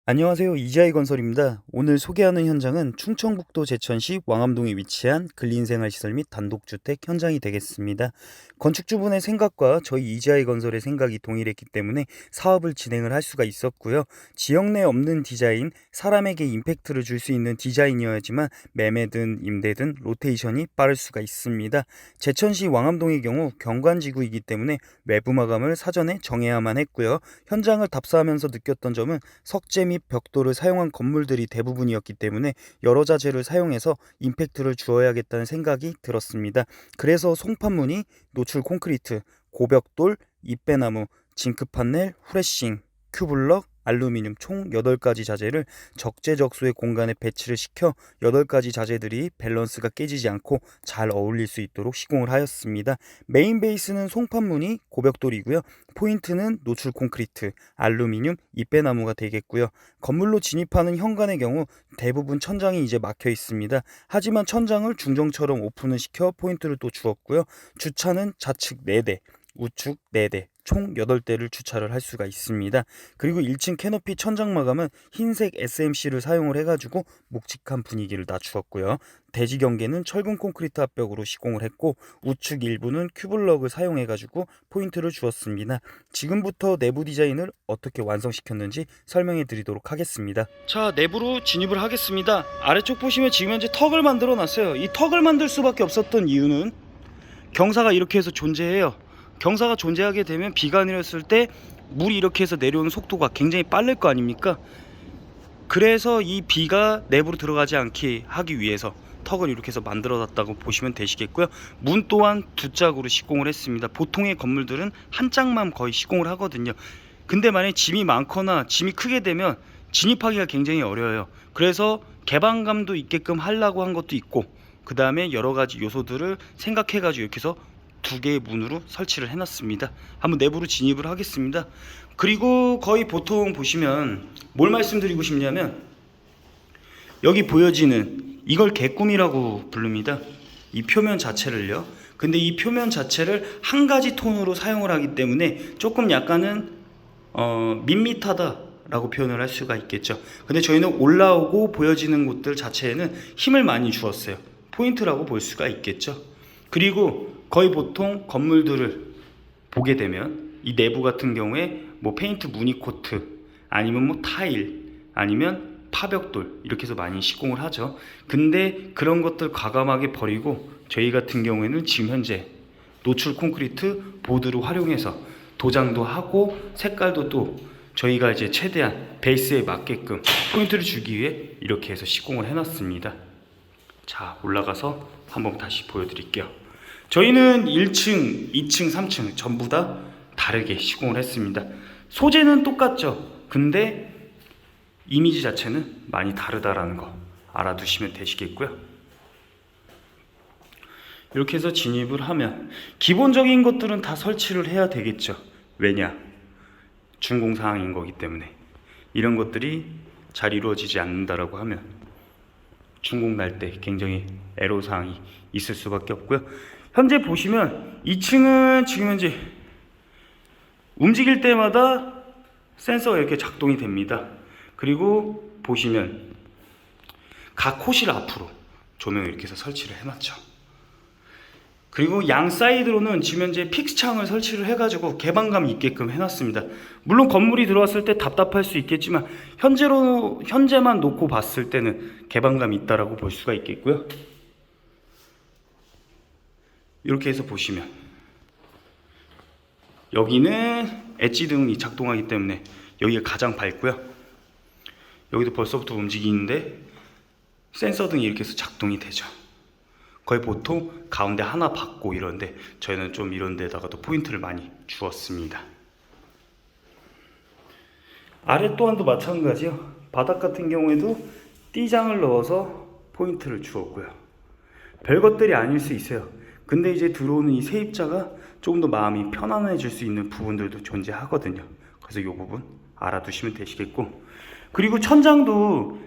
안녕하세요. 이지아이 건설입니다. 오늘 소개하는 현장은 충청북도 제천시 왕암동에 위치한 근린생활시설 및 단독주택 현장이 되겠습니다. 건축주분의 생각과 저희 이지아이 건설의 생각이 동일했기 때문에 사업을 진행을 할 수가 있었고요. 지역 내 없는 디자인, 사람에게 임팩트를 줄 수 있는 디자인이어야지만 매매든 임대든 로테이션이 빠를 수가 있습니다. 제천시 왕암동의 경우 경관지구이기 때문에 외부 마감을 사전에 정해야만 했고요. 현장을 답사하면서 느꼈던 점은 석재 및 벽돌을 사용한 건물들이 대부분이었기 때문에 여러 자재를 사용해서 임팩트를 주어야겠다는 생각이 들었습니다. 그래서 송판무늬, 노출 콘크리트, 고벽돌, 잎배나무, 징크 판넬, 후레싱, 큐블럭, 알루미늄 총 8가지 자재를 적재적소의 공간에 배치를 시켜 8가지 자재들이 밸런스가 깨지지 않고 잘 어울릴 수 있도록 시공을 하였습니다. 메인 베이스는 송판무늬, 고벽돌이고요. 포인트는 노출 콘크리트, 알루미늄, 잎배나무가 되겠고요. 건물로 진입하는 현관의 경우 대부분 천장이 이제 막혀 있습니다. 하지만 천장을 중정처럼 오픈을 시켜 포인트를 또 주었고요. 주차는 좌측 4대, 우측 4대, 총 8대를 주차를 할 수가 있습니다. 그리고 1층 캐노피 천장 마감은 흰색 SMC를 사용을 해가지고 묵직한 분위기를 낮추었고요. 대지 경계는 철근 콘크리트 합벽으로 시공을 했고 우측 일부는 큐블럭을 사용해가지고 포인트를 주었습니다. 지금부터 내부 디자인을 어떻게 완성시켰는지 설명해 드리도록 하겠습니다. 자, 내부로 진입을 하겠습니다. 아래쪽 보시면 지금 현재 턱을 만들어 놨어요. 이 턱을 만들 수밖에 없었던 이유는 경사가 이렇게 해서 존재해요. 경사가 존재하게 되면 비가 내렸을 때 물이 이렇게 해서 내려오는 속도가 굉장히 빠를 거 아닙니까? 그래서 이 비가 내부로 들어가지 않게 하기 위해서 턱을 이렇게 해서 만들어 놨다고 보시면 되시겠고요. 문 또한 두 짝으로 시공을 했습니다. 보통의 건물들은 한 짝만 거의 시공을 하거든요. 근데 만약에 짐이 많거나 짐이 크게 되면 진입하기가 굉장히 어려워요. 그래서 개방감도 있게끔 하려고 한 것도 있고, 그 다음에 여러 가지 요소들을 생각해 가지고 이렇게 해서 두 개의 문으로 설치를 해놨습니다. 한번 내부로 진입을 하겠습니다. 그리고 거의 보통 보시면 뭘 말씀드리고 싶냐면, 여기 보여지는 이걸 개꿈이라고 부릅니다. 이 표면 자체를요. 근데 이 표면 자체를 한 가지 톤으로 사용을 하기 때문에 조금 약간은 밋밋하다 라고 표현을 할 수가 있겠죠. 근데 저희는 올라오고 보여지는 곳들 자체에는 힘을 많이 주었어요. 포인트라고 볼 수가 있겠죠. 그리고 거의 보통 건물들을 보게 되면 이 내부 같은 경우에 뭐 페인트 무늬 코트, 아니면 뭐 타일, 아니면 파벽돌 이렇게 해서 많이 시공을 하죠. 근데 그런 것들 과감하게 버리고 저희 같은 경우에는 지금 현재 노출 콘크리트 보드를 활용해서 도장도 하고 색깔도 또 저희가 이제 최대한 베이스에 맞게끔 포인트를 주기 위해 이렇게 해서 시공을 해놨습니다. 자, 올라가서 한번 다시 보여드릴게요. 저희는 1층, 2층, 3층 전부 다 다르게 시공을 했습니다. 소재는 똑같죠. 근데 이미지 자체는 많이 다르다라는 거 알아두시면 되시겠고요. 이렇게 해서 진입을 하면 기본적인 것들은 다 설치를 해야 되겠죠. 왜냐? 준공사항인 거기 때문에. 이런 것들이 잘 이루어지지 않는다라고 하면 준공 날 때 굉장히 애로사항이 있을 수밖에 없고요. 현재 보시면 2층은 지금 현재 움직일 때마다 센서가 이렇게 작동이 됩니다. 그리고 보시면 각 호실 앞으로 조명을 이렇게 해서 설치를 해놨죠. 그리고 양 사이드로는 지금 현재 픽스창을 설치를 해가지고 개방감 있게끔 해놨습니다. 물론 건물이 들어왔을 때 답답할 수 있겠지만 현재만 놓고 봤을 때는 개방감이 있다라고 볼 수가 있겠고요. 이렇게 해서 보시면 여기는 엣지 등이 작동하기 때문에 여기가 가장 밝고요. 여기도 벌써부터 움직이는데 센서 등이 이렇게 해서 작동이 되죠. 거의 보통 가운데 하나 받고 이런데 저희는 좀 이런 데다가도 포인트를 많이 주었습니다. 아래 또한도 마찬가지요. 바닥 같은 경우에도 띠장을 넣어서 포인트를 주었고요. 별것들이 아닐 수 있어요. 근데 이제 들어오는 이 세입자가 조금 더 마음이 편안해질 수 있는 부분들도 존재하거든요. 그래서 이 부분 알아두시면 되시겠고, 그리고 천장도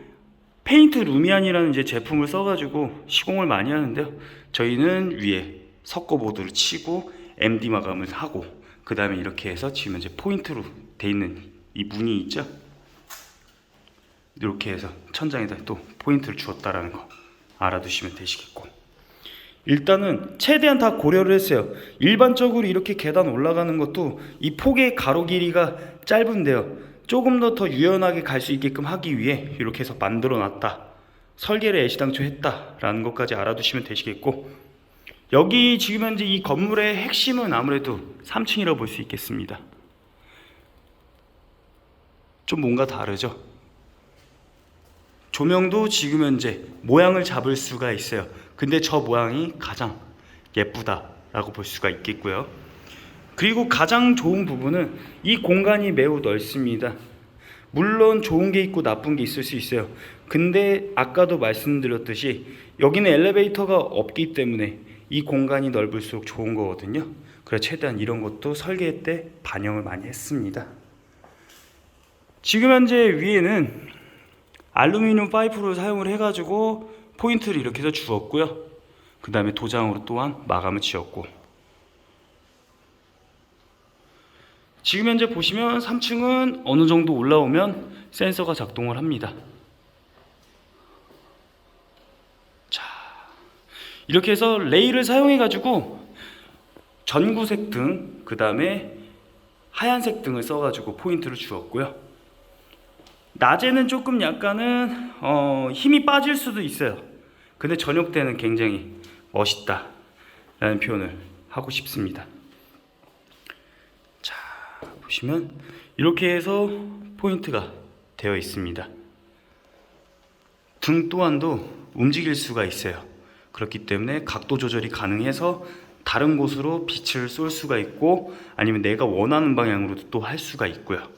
페인트 루미안이라는 이제 제품을 써가지고 시공을 많이 하는데요. 저희는 위에 석고보드를 치고 MD 마감을 하고 그 다음에 이렇게 해서 지금 이제 포인트로 돼 있는 이 무늬 있죠. 이렇게 해서 천장에다 또 포인트를 주었다라는 거 알아두시면 되시겠고, 일단은 최대한 다 고려를 했어요. 일반적으로 이렇게 계단 올라가는 것도 이 폭의 가로 길이가 짧은데요, 조금 더 유연하게 갈 수 있게끔 하기 위해 이렇게 해서 만들어 놨다, 설계를 애시당초 했다라는 것까지 알아두시면 되시겠고, 여기 지금 현재 이 건물의 핵심은 아무래도 3층이라고 볼 수 있겠습니다. 좀 뭔가 다르죠? 조명도 지금 현재 모양을 잡을 수가 있어요. 근데 저 모양이 가장 예쁘다라고 볼 수가 있겠고요. 그리고 가장 좋은 부분은 이 공간이 매우 넓습니다. 물론 좋은 게 있고 나쁜 게 있을 수 있어요. 근데 아까도 말씀드렸듯이 여기는 엘리베이터가 없기 때문에 이 공간이 넓을수록 좋은 거거든요. 그래서 최대한 이런 것도 설계 때 반영을 많이 했습니다. 지금 현재 위에는 알루미늄 파이프를 사용을 해가지고 포인트를 이렇게 해서 주었고요. 그 다음에 도장으로 또한 마감을 지었고, 지금 현재 보시면 3층은 어느 정도 올라오면 센서가 작동을 합니다. 자, 이렇게 해서 레일을 사용해 가지고 전구색 등, 그 다음에 하얀색 등을 써 가지고 포인트를 주었고요. 낮에는 조금 약간은 힘이 빠질 수도 있어요. 근데 저녁 때는 굉장히 멋있다 라는 표현을 하고 싶습니다. 자, 보시면 이렇게 해서 포인트가 되어 있습니다. 등 또한도 움직일 수가 있어요. 그렇기 때문에 각도 조절이 가능해서 다른 곳으로 빛을 쏠 수가 있고, 아니면 내가 원하는 방향으로도 또 할 수가 있고요.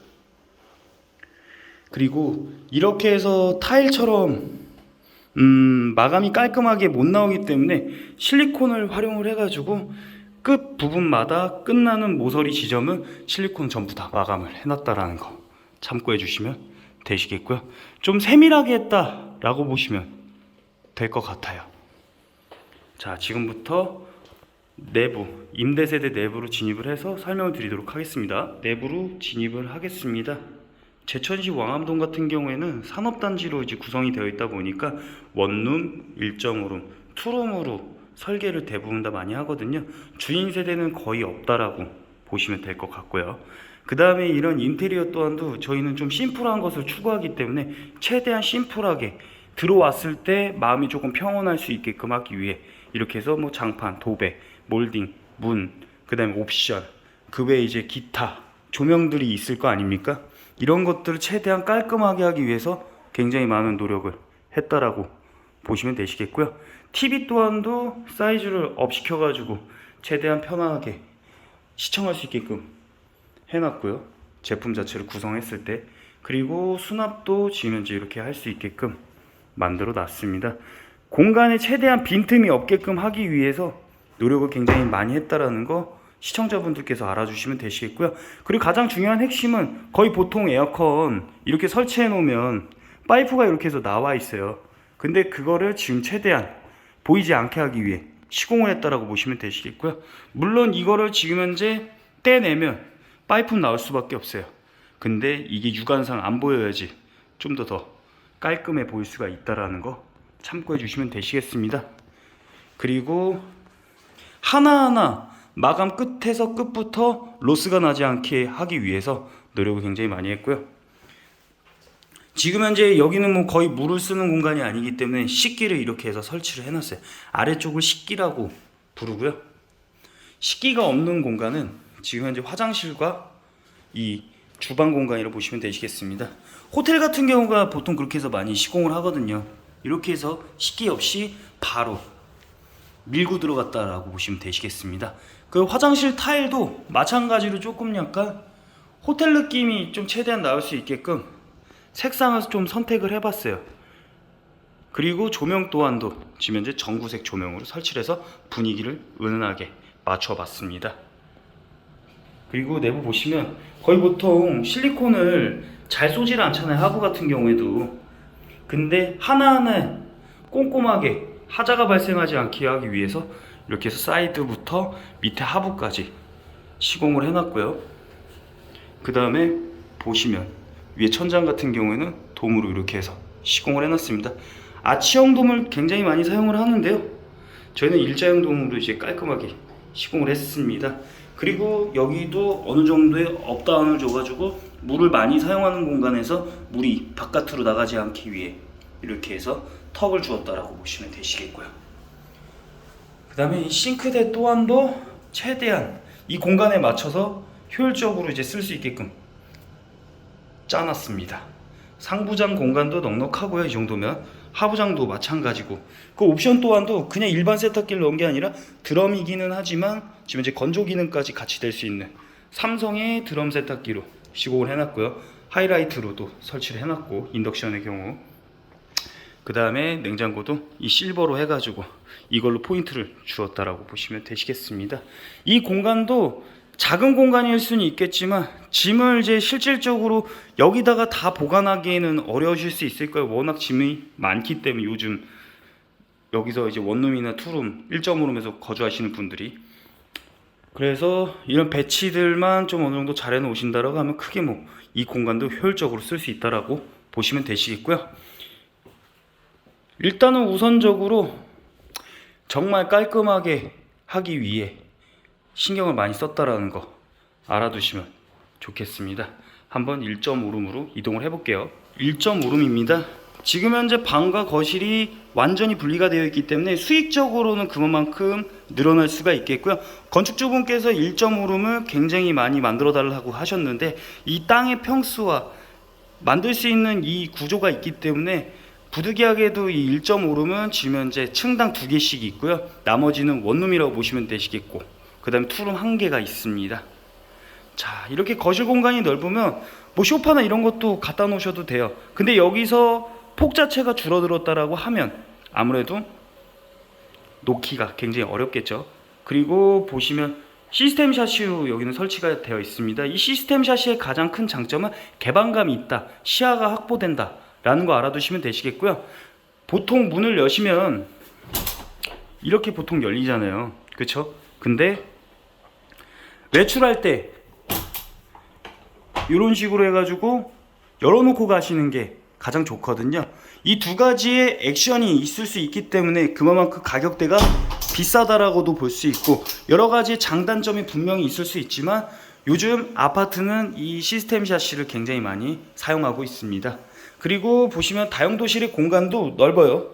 그리고 이렇게 해서 타일처럼 마감이 깔끔하게 못 나오기 때문에 실리콘을 활용을 해가지고 끝 부분마다 끝나는 모서리 지점은 실리콘 전부 다 마감을 해놨다라는 거 참고해 주시면 되시겠고요. 좀 세밀하게 했다라고 보시면 될 것 같아요. 자, 지금부터 내부, 임대세대 내부로 진입을 해서 설명을 드리도록 하겠습니다. 내부로 진입을 하겠습니다. 제천시 왕암동 같은 경우에는 산업단지로 이제 구성이 되어 있다 보니까 원룸, 1.5룸, 투룸으로 설계를 대부분 다 많이 하거든요. 주인 세대는 거의 없다라고 보시면 될 것 같고요. 그 다음에 이런 인테리어 또한도 저희는 좀 심플한 것을 추구하기 때문에 최대한 심플하게 들어왔을 때 마음이 조금 평온할 수 있게끔 하기 위해 이렇게 해서 뭐 장판, 도배, 몰딩, 문, 그 다음에 옵션, 그 외에 이제 기타 조명들이 있을 거 아닙니까? 이런 것들을 최대한 깔끔하게 하기 위해서 굉장히 많은 노력을 했다라고 보시면 되시겠고요. TV 또한도 사이즈를 업 시켜가지고 최대한 편하게 시청할 수 있게끔 해놨고요. 제품 자체를 구성했을 때. 그리고 수납도 지금 현재 이렇게 할 수 있게끔 만들어 놨습니다. 공간에 최대한 빈틈이 없게끔 하기 위해서 노력을 굉장히 많이 했다라는 거 시청자분들께서 알아주시면 되시겠고요. 그리고 가장 중요한 핵심은 거의 보통 에어컨 이렇게 설치해 놓으면 파이프가 이렇게 해서 나와 있어요. 근데 그거를 지금 최대한 보이지 않게 하기 위해 시공을 했다라고 보시면 되시겠고요. 물론 이거를 지금 현재 떼내면 파이프는 나올 수밖에 없어요. 근데 이게 육안상 안 보여야지 좀 더 깔끔해 보일 수가 있다라는 거 참고해 주시면 되시겠습니다. 그리고 하나하나 마감 끝에서 끝부터 로스가 나지 않게 하기 위해서 노력을 굉장히 많이 했고요. 지금 현재 여기는 뭐 거의 물을 쓰는 공간이 아니기 때문에 식기를 이렇게 해서 설치를 해놨어요. 아래쪽을 식기라고 부르고요. 식기가 없는 공간은 지금 현재 화장실과 이 주방 공간이라고 보시면 되시겠습니다. 호텔 같은 경우가 보통 그렇게 해서 많이 시공을 하거든요. 이렇게 해서 식기 없이 바로 밀고 들어갔다라고 보시면 되시겠습니다. 그 화장실 타일도 마찬가지로 조금 약간 호텔 느낌이 좀 최대한 나올 수 있게끔 색상을 좀 선택을 해봤어요. 그리고 조명 또한도 지금 현재 전구색 조명으로 설치를 해서 분위기를 은은하게 맞춰봤습니다. 그리고 내부 보시면 거의 보통 실리콘을 잘 쏘질 않잖아요, 하부 같은 경우에도. 근데 하나하나 꼼꼼하게 하자가 발생하지 않게 하기 위해서 이렇게 해서 사이드부터 밑에 하부까지 시공을 해놨고요. 그 다음에 보시면 위에 천장 같은 경우에는 돔으로 이렇게 해서 시공을 해놨습니다. 아치형 돔을 굉장히 많이 사용을 하는데요, 저희는 일자형 돔으로 이제 깔끔하게 시공을 했습니다. 그리고 여기도 어느 정도의 업다운을 줘가지고 물을 많이 사용하는 공간에서 물이 바깥으로 나가지 않기 위해 이렇게 해서 턱을 주었다라고 보시면 되시겠고요. 그 다음에 이 싱크대 또한도 최대한 이 공간에 맞춰서 효율적으로 이제 쓸 수 있게끔 짜놨습니다. 상부장 공간도 넉넉하고요. 이 정도면 하부장도 마찬가지고, 그 옵션 또한도 그냥 일반 세탁기를 넣은 게 아니라 드럼이기는 하지만 지금 이제 건조 기능까지 같이 될 수 있는 삼성의 드럼 세탁기로 시공을 해놨고요. 하이라이트로도 설치를 해놨고, 인덕션의 경우. 그 다음에 냉장고도 이 실버로 해가지고 이걸로 포인트를 주었다라고 보시면 되시겠습니다. 이 공간도 작은 공간일 수는 있겠지만 짐을 이제 실질적으로 여기다가 다 보관하기에는 어려우실 수 있을 거예요. 워낙 짐이 많기 때문에 요즘 여기서 이제 원룸이나 투룸, 1.5룸에서 거주하시는 분들이, 그래서 이런 배치들만 좀 어느 정도 잘 해놓으신다라고 하면 크게 뭐 이 공간도 효율적으로 쓸 수 있다라고 보시면 되시겠고요. 일단은 우선적으로 정말 깔끔하게 하기 위해 신경을 많이 썼다라는 거 알아두시면 좋겠습니다. 한번 1.5룸으로 이동을 해볼게요. 1.5룸입니다. 지금 현재 방과 거실이 완전히 분리가 되어 있기 때문에 수익적으로는 그만큼 늘어날 수가 있겠고요. 건축주분께서 1.5룸을 굉장히 많이 만들어 달라고 하셨는데 이 땅의 평수와 만들 수 있는 이 구조가 있기 때문에 부득이하게도 이 1.5룸은 지금 현재 층당 2개씩 있고요. 나머지는 원룸이라고 보시면 되시겠고, 그 다음에 투룸 1개가 있습니다. 자, 이렇게 거실 공간이 넓으면 뭐 소파나 이런 것도 갖다 놓으셔도 돼요. 근데 여기서 폭 자체가 줄어들었다라고 하면 아무래도 놓기가 굉장히 어렵겠죠. 그리고 보시면 시스템 샤시로 여기는 설치가 되어 있습니다. 이 시스템 샤시의 가장 큰 장점은 개방감이 있다, 시야가 확보된다 라는 거 알아두시면 되시겠고요. 보통 문을 여시면 이렇게 보통 열리잖아요, 그쵸? 근데 외출할 때 이런 식으로 해가지고 열어놓고 가시는 게 가장 좋거든요. 이 두 가지의 액션이 있을 수 있기 때문에 그만큼 가격대가 비싸다라고도 볼 수 있고, 여러 가지 장단점이 분명히 있을 수 있지만 요즘 아파트는 이 시스템 샤시를 굉장히 많이 사용하고 있습니다. 그리고 보시면 다용도실의 공간도 넓어요.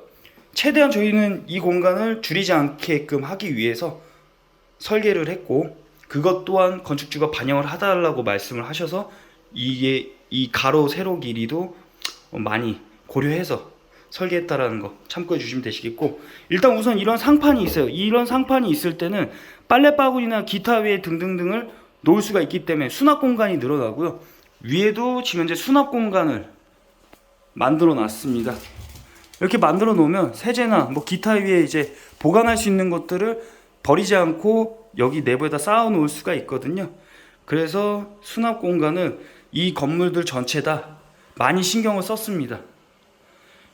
최대한 저희는 이 공간을 줄이지 않게끔 하기 위해서 설계를 했고, 그것 또한 건축주가 반영을 해달라고 말씀을 하셔서 이게 이 가로 세로 길이도 많이 고려해서 설계했다라는 거 참고해 주시면 되시겠고, 일단 우선 이런 상판이 있어요. 이런 상판이 있을 때는 빨래바구니나 기타 외에 등등등을 놓을 수가 있기 때문에 수납 공간이 늘어나고요. 위에도 지금 현재 수납 공간을 만들어 놨습니다. 이렇게 만들어 놓으면 세제나 뭐 기타 위에 이제 보관할 수 있는 것들을 버리지 않고 여기 내부에다 쌓아 놓을 수가 있거든요. 그래서 수납 공간은 이 건물들 전체 다 많이 신경을 썼습니다.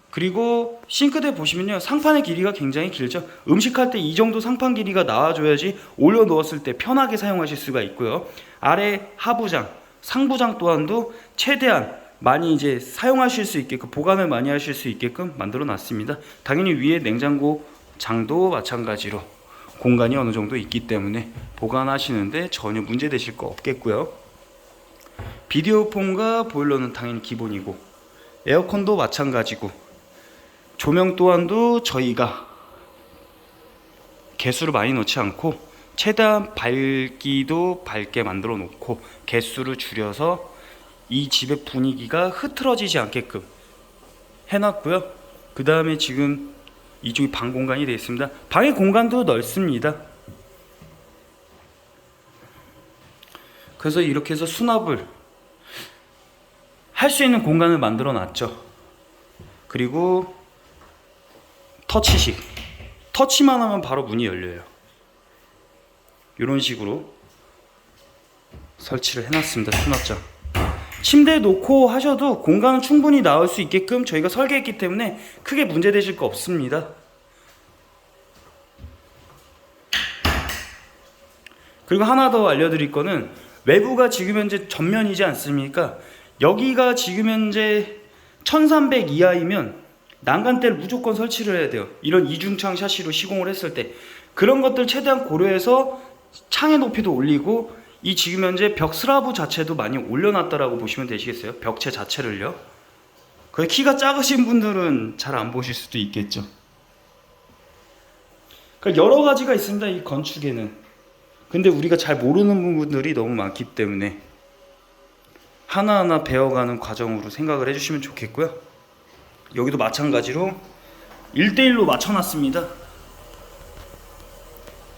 그리고 싱크대 보시면요, 상판의 길이가 굉장히 길죠. 음식할 때 이 정도 상판 길이가 나와줘야지 올려 놓았을 때 편하게 사용하실 수가 있고요. 아래 하부장, 상부장 또한도 최대한 많이 이제 사용하실 수 있게끔, 보관을 많이 하실 수 있게끔 만들어 놨습니다. 당연히 위에 냉장고 장도 마찬가지로 공간이 어느 정도 있기 때문에 보관하시는데 전혀 문제 되실 거 없겠고요. 비디오폰과 보일러는 당연히 기본이고, 에어컨도 마찬가지고, 조명 또한도 저희가 개수를 많이 넣지 않고 최대한 밝기도 밝게 만들어 놓고 개수를 줄여서 이 집의 분위기가 흐트러지지 않게끔 해놨고요. 그 다음에 지금 이쪽이 방 공간이 되어 있습니다. 방의 공간도 넓습니다. 그래서 이렇게 해서 수납을 할 수 있는 공간을 만들어 놨죠. 그리고 터치식, 터치만 하면 바로 문이 열려요. 이런 식으로 설치를 해놨습니다. 수납장. 침대에 놓고 하셔도 공간은 충분히 나올 수 있게끔 저희가 설계했기 때문에 크게 문제 되실 거 없습니다. 그리고 하나 더 알려드릴 거는, 외부가 지금 현재 전면이지 않습니까? 여기가 지금 현재 1300 이하이면 난간대를 무조건 설치를 해야 돼요. 이런 이중창 샤시로 시공을 했을 때 그런 것들 최대한 고려해서 창의 높이도 올리고 이 지금 현재 벽 슬라브 자체도 많이 올려놨다라고 보시면 되시겠어요. 벽체 자체를요. 그 키가 작으신 분들은 잘 안 보실 수도 있겠죠. 그러니까 여러 가지가 있습니다, 이 건축에는. 근데 우리가 잘 모르는 부분들이 너무 많기 때문에 하나하나 배워가는 과정으로 생각을 해주시면 좋겠고요. 여기도 마찬가지로 1대1로 맞춰놨습니다.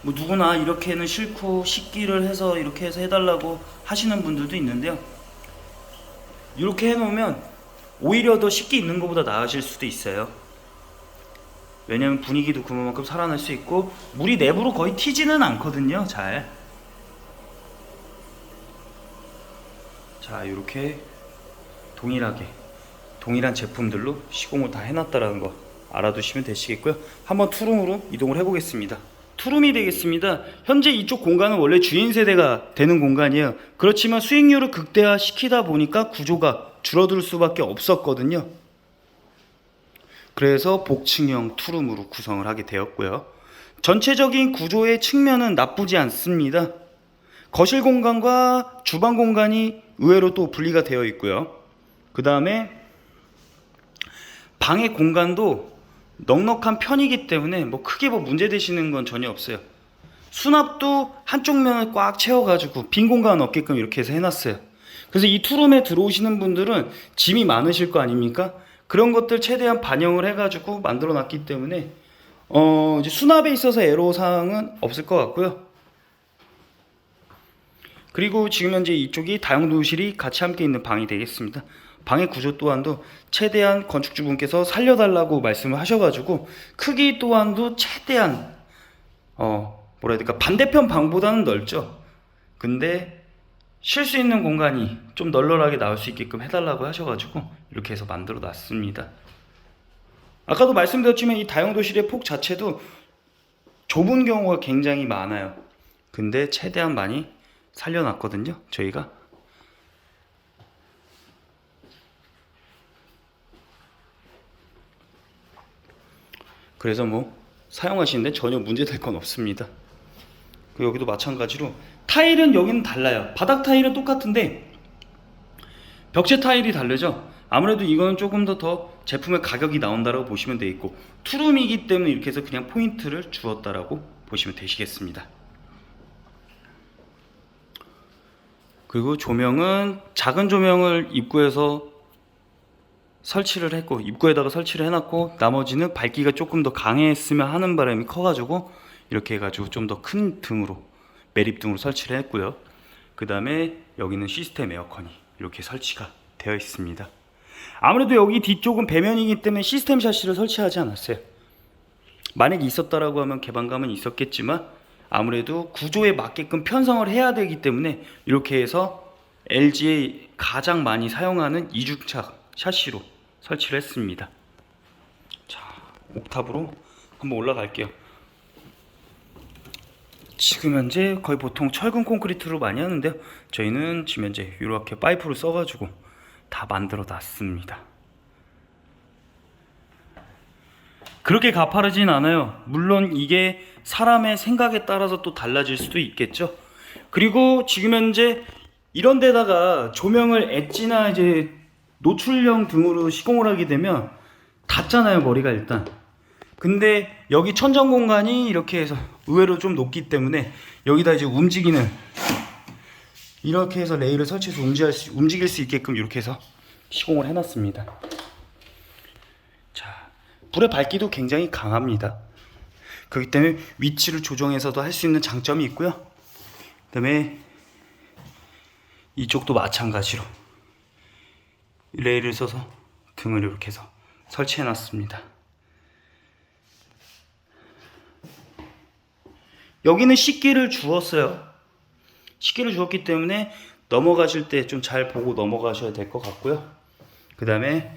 뭐 누구나 이렇게는 싫고 식기를 해서 이렇게 해서 해달라고 하시는 분들도 있는데요. 이렇게 해놓으면 오히려 더 식기 있는 것보다 나으실 수도 있어요. 왜냐면 분위기도 그만큼 살아날 수 있고 물이 내부로 거의 튀지는 않거든요. 자, 이렇게 동일한 제품들로 시공을 다 해놨다라는 거 알아두시면 되시겠고요. 한번 투룸으로 이동을 해보겠습니다. 투룸이 되겠습니다. 현재 이쪽 공간은 원래 주인 세대가 되는 공간이에요. 그렇지만 수익률을 극대화시키다 보니까 구조가 줄어들 수밖에 없었거든요. 그래서 복층형 투룸으로 구성을 하게 되었고요. 전체적인 구조의 측면은 나쁘지 않습니다. 거실 공간과 주방 공간이 의외로 또 분리가 되어 있고요. 그 다음에 방의 공간도 넉넉한 편이기 때문에 크게 문제 되시는 건 전혀 없어요. 수납도 한쪽 면을 꽉 채워가지고 빈 공간 없게끔 이렇게 해서 해놨어요. 그래서 이 투룸에 들어오시는 분들은 짐이 많으실 거 아닙니까? 그런 것들 최대한 반영을 해가지고 만들어 놨기 때문에 이제 수납에 있어서 애로사항은 없을 것 같고요. 그리고 지금 현재 이쪽이 다용도실이 같이 함께 있는 방이 되겠습니다. 방의 구조 또한도 최대한 건축주분께서 살려달라고 말씀을 하셔가지고 크기 또한도 최대한 뭐라 해야 될까, 반대편 방보다는 넓죠. 근데 쉴 수 있는 공간이 좀 널널하게 나올 수 있게끔 해달라고 하셔가지고 이렇게 해서 만들어 놨습니다. 아까도 말씀드렸지만 이 다용도실의 폭 자체도 좁은 경우가 굉장히 많아요. 근데 최대한 많이 살려놨거든요, 저희가. 그래서 사용하시는데 전혀 문제될 건 없습니다. 여기도 마찬가지로 타일은 여기는 달라요. 바닥 타일은 똑같은데 벽체 타일이 다르죠. 아무래도 이거는 조금 더 제품의 가격이 나온다라고 보시면 되겠고, 투룸이기 때문에 이렇게 해서 그냥 포인트를 주었다라고 보시면 되시겠습니다. 그리고 조명은 작은 조명을 입구에서 설치를 했고, 입구에다가 설치를 해놨고, 나머지는 밝기가 조금 더 강했으면 하는 바람이 커가지고 이렇게 해가지고 좀 더 큰 등으로, 매립등으로 설치를 했고요. 그 다음에 여기는 시스템 에어컨이 이렇게 설치가 되어 있습니다. 아무래도 여기 뒤쪽은 배면이기 때문에 시스템 샤시를 설치하지 않았어요. 만약에 있었다라고 하면 개방감은 있었겠지만 아무래도 구조에 맞게끔 편성을 해야 되기 때문에 이렇게 해서 LG에 가장 많이 사용하는 이중차 샤시로 설치를 했습니다. 자, 옥탑으로 한번 올라갈게요. 지금 현재 거의 보통 철근 콘크리트로 많이 하는데요, 저희는 지금 현재 이렇게 파이프를 써가지고 다 만들어 놨습니다. 그렇게 가파르진 않아요. 물론 이게 사람의 생각에 따라서 또 달라질 수도 있겠죠. 그리고 지금 현재 이런 데다가 조명을 엣지나 이제 노출형 등으로 시공을 하게 되면 닿잖아요, 머리가 일단. 근데 여기 천정 공간이 이렇게 해서 의외로 좀 높기 때문에 여기다 이제 움직이는, 이렇게 해서 레일을 설치해서 움직일 수 있게끔 이렇게 해서 시공을 해놨습니다. 자, 불의 밝기도 굉장히 강합니다. 그렇기 때문에 위치를 조정해서도 할 수 있는 장점이 있고요. 그 다음에 이쪽도 마찬가지로 레일을 써서 등을 이렇게 해서 설치해 놨습니다. 여기는 식기를 주었어요. 식기를 주었기 때문에 넘어가실 때 좀 잘 보고 넘어가셔야 될 것 같고요. 그 다음에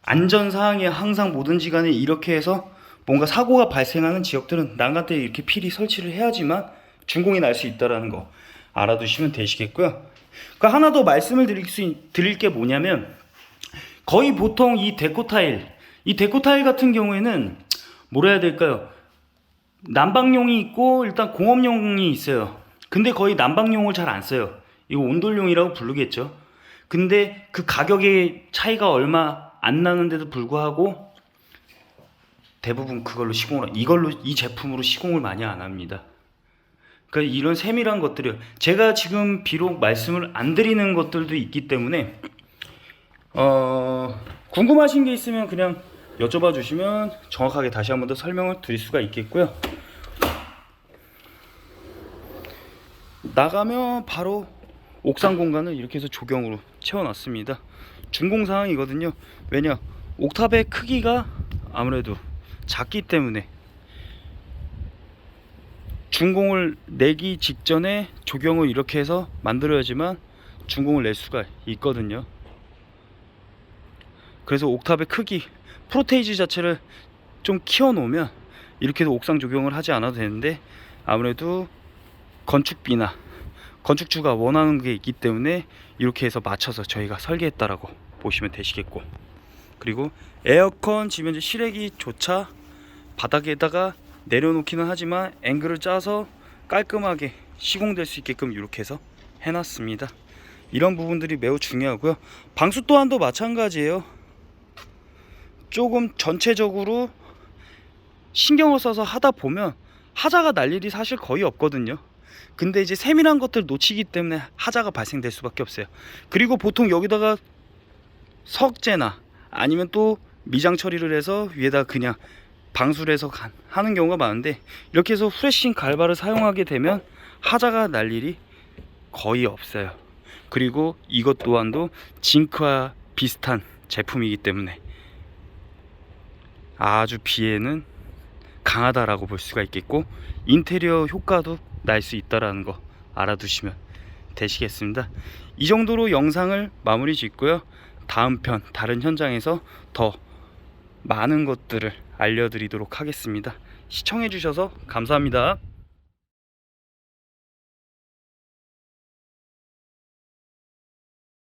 안전사항에 항상 모든 시간에 이렇게 해서 뭔가 사고가 발생하는 지역들은 난간대에 이렇게 필히 설치를 해야지만 준공이 날 수 있다는 거 알아두시면 되시겠고요. 그러니까 하나 더 말씀을 드릴 게 뭐냐면, 거의 보통 이 데코 타일 같은 경우에는 뭐라 해야 될까요? 난방용이 있고 일단 공업용이 있어요. 근데 거의 난방용을 잘 안 써요. 이거 온돌용이라고 부르겠죠. 근데 그 가격의 차이가 얼마 안 나는데도 불구하고 대부분 이 제품으로 시공을 많이 안 합니다. 그러니까 이런 세밀한 것들을 제가 지금 비록 말씀을 안 드리는 것들도 있기 때문에 궁금하신 게 있으면 그냥 여쭤봐 주시면 정확하게 다시 한번 더 설명을 드릴 수가 있겠고요. 나가면 바로 옥상 공간을 이렇게 해서 조경으로 채워놨습니다. 준공 사항이거든요. 왜냐, 옥탑의 크기가 아무래도 작기 때문에 준공을 내기 직전에 조경을 이렇게 해서 만들어야지만 준공을 낼 수가 있거든요. 그래서 옥탑의 크기, 프로테이지 자체를 좀 키워놓으면 이렇게 해서 옥상 조경을 하지 않아도 되는데, 아무래도 건축비나 건축주가 원하는 게 있기 때문에 이렇게 해서 맞춰서 저희가 설계했다라고 보시면 되시겠고, 그리고 에어컨 지면제 실외기조차 바닥에다가 내려놓기는 하지만 앵글을 짜서 깔끔하게 시공될 수 있게끔 이렇게 해서 해놨습니다. 이런 부분들이 매우 중요하고요. 방수 또한도 마찬가지예요. 조금 전체적으로 신경을 써서 하다 보면 하자가 날 일이 사실 거의 없거든요. 근데 이제 세밀한 것들 놓치기 때문에 하자가 발생될 수밖에 없어요. 그리고 보통 여기다가 석재나 아니면 또 미장 처리를 해서 위에다 그냥 방수를 해서 하는 경우가 많은데, 이렇게 해서 후레쉬 갈바를 사용하게 되면 하자가 날 일이 거의 없어요. 그리고 이것 또한도 징크와 비슷한 제품이기 때문에 아주 비에는 강하다라고 볼 수가 있겠고, 인테리어 효과도 날 수 있다라는 거 알아두시면 되시겠습니다. 이 정도로 영상을 마무리 짓고요. 다음 편 다른 현장에서 더 많은 것들을 알려드리도록 하겠습니다. 시청해 주셔서 감사합니다.